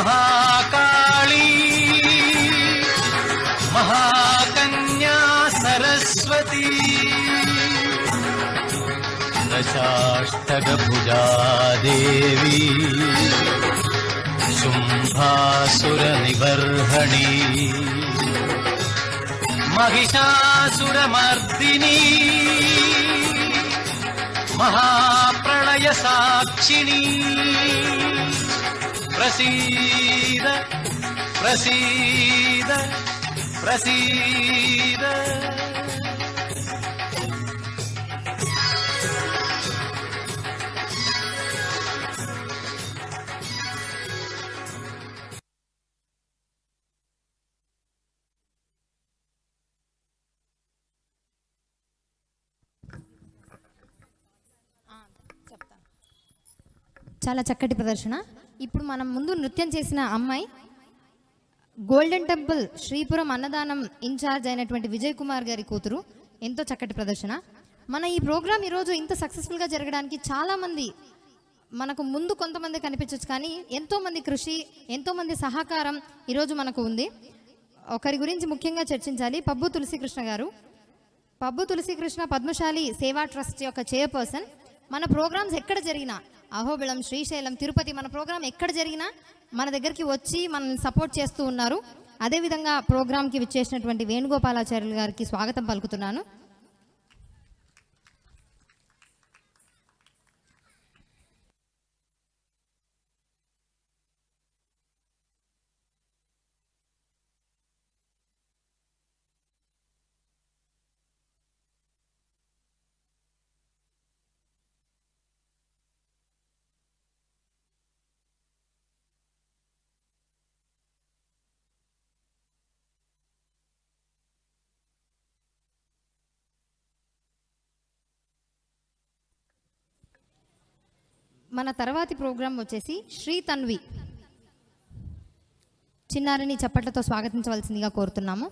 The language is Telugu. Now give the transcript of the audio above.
महाकाली महाकन्या सरस्वती दशाष्टकभुजा देवी शुम्भासुरनिबर्हणी महिषासुरमर्दिनी महाप्रलय साक्षिणी प्रसीद प्रसीद प्रसीद। చాలా చక్కటి ప్రదర్శన. ఇప్పుడు మనం ముందు నృత్యం చేసిన అమ్మాయి గోల్డెన్ టెంపుల్ శ్రీపురం అన్నదానం ఇన్ఛార్జ్ అయినటువంటి విజయ్ కుమార్ గారి కూతురు. ఎంతో చక్కటి ప్రదర్శన. మన ఈ ప్రోగ్రాం ఈరోజు ఇంత సక్సెస్ఫుల్గా జరగడానికి చాలామంది మనకు ముందు కొంతమంది కనిపించవచ్చు, కానీ ఎంతోమంది కృషి, ఎంతోమంది సహకారం ఈరోజు మనకు ఉంది. ఒకరి గురించి ముఖ్యంగా చర్చించాలి. పబ్బు తులసీకృష్ణ గారు. పబ్బు తులసీకృష్ణ పద్మశాలి సేవా ట్రస్ట్ యొక్క చైర్పర్సన్. మన ప్రోగ్రామ్స్ ఎక్కడ జరిగినా, అహోబిళం, శ్రీశైలం, తిరుపతి, మన ప్రోగ్రాం ఎక్కడ జరిగినా మన దగ్గరికి వచ్చి మనల్ని సపోర్ట్ చేస్తూ ఉన్నారు. అదేవిధంగా ప్రోగ్రాంకి విచ్చేసినటువంటి వేణుగోపాలాచార్యులు గారికి స్వాగతం పలుకుతున్నాను. మన తర్వాతి ప్రోగ్రాం వచ్చేసి శ్రీ తన్వి. చిన్నారిని చప్పట్లతో స్వాగతించవలసిందిగా కోరుతున్నాము.